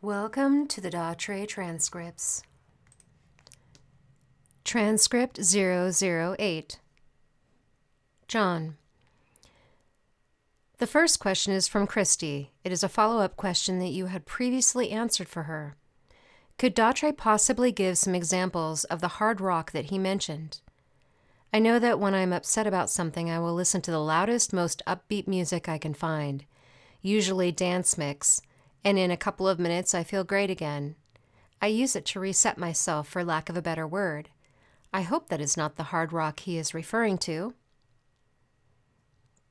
Welcome to the DATRE Transcripts. Transcript 008. John. The first question is from Christy. It is a follow-up question that you had previously answered for her. Could DATRE possibly give some examples of the hard rock that he mentioned? I know that when I'm upset about something, I will listen to the loudest, most upbeat music I can find, usually dance mix, and in a couple of minutes I feel great again. I use it to reset myself, for lack of a better word. I hope that is not the hard rock he is referring to.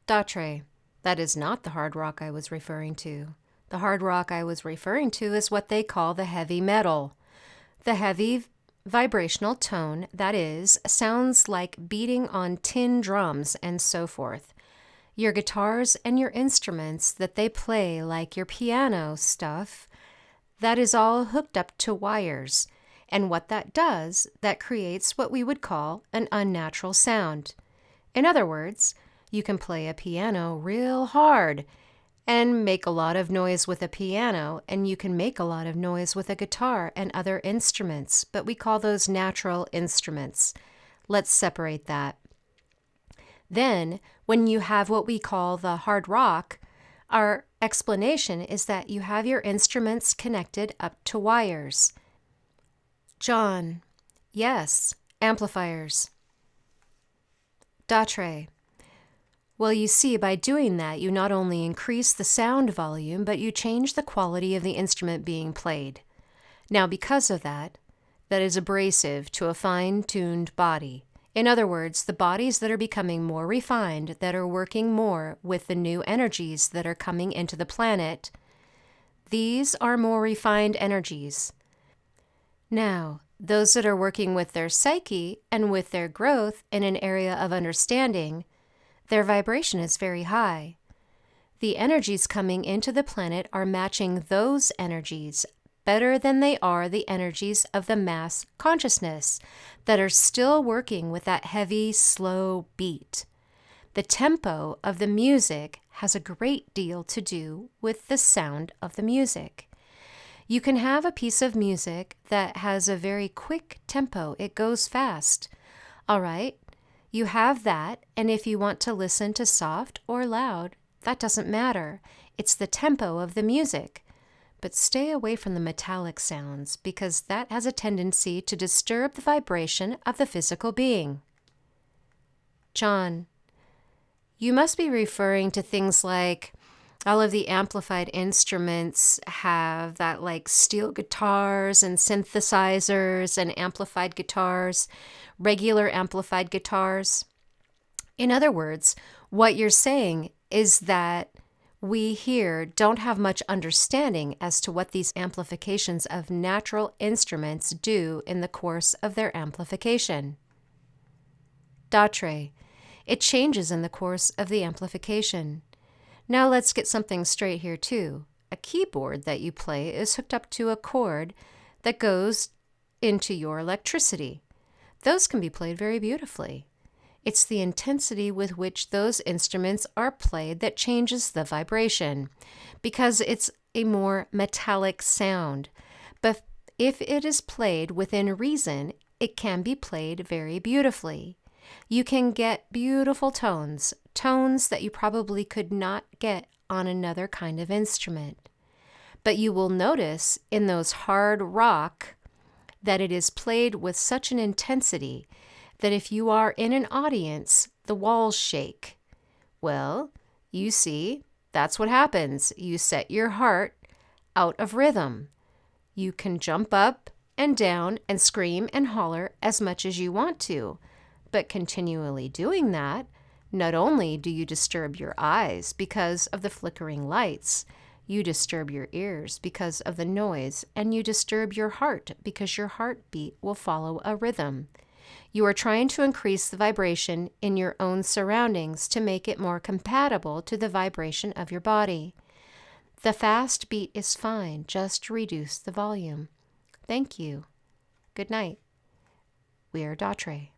DATRE, that is not the hard rock I was referring to. The hard rock I was referring to is what they call the heavy metal. The heavy vibrational tone, that is, sounds like beating on tin drums and so forth. Your guitars and your instruments that they play, like your piano stuff, that is all hooked up to wires. And what that does, that creates what we would call an unnatural sound. In other words, you can play a piano real hard and make a lot of noise with a piano, and you can make a lot of noise with a guitar and other instruments, but we call those natural instruments. Let's separate that. Then, when you have what we call the hard rock, our explanation is that you have your instruments connected up to wires. John. Yes, amplifiers. DATRE. Well, you see, by doing that, you not only increase the sound volume, but you change the quality of the instrument being played. Now, because of that, that is abrasive to a fine-tuned body. In other words, the bodies that are becoming more refined, that are working more with the new energies that are coming into the planet, these are more refined energies. Now, those that are working with their psyche and with their growth in an area of understanding, their vibration is very high. The energies coming into the planet are matching those energies better than they are the energies of the mass consciousness that are still working with that heavy, slow beat. The tempo of the music has a great deal to do with the sound of the music. You can have a piece of music that has a very quick tempo. It goes fast. All right, you have that, and if you want to listen to soft or loud, that doesn't matter. It's the tempo of the music. But stay away from the metallic sounds, because that has a tendency to disturb the vibration of the physical being. John, you must be referring to things like all of the amplified instruments have that, like steel guitars and synthesizers and amplified guitars, regular amplified guitars. In other words, what you're saying is that we here don't have much understanding as to what these amplifications of natural instruments do in the course of their amplification. DATRE, it changes in the course of the amplification. Now let's get something straight here too. A keyboard that you play is hooked up to a cord that goes into your electricity. Those can be played very beautifully. It's the intensity with which those instruments are played that changes the vibration, because it's a more metallic sound. But if it is played within reason, it can be played very beautifully. You can get beautiful tones, tones that you probably could not get on another kind of instrument. But you will notice in those hard rock that it is played with such an intensity that if you are in an audience, the walls shake. Well, you see, that's what happens. You set your heart out of rhythm. You can jump up and down and scream and holler as much as you want to, but continually doing that, not only do you disturb your eyes because of the flickering lights, you disturb your ears because of the noise, and you disturb your heart because your heartbeat will follow a rhythm. You are trying to increase the vibration in your own surroundings to make it more compatible to the vibration of your body. The fast beat is fine, just reduce the volume. Thank you. Good night. We are DATRE.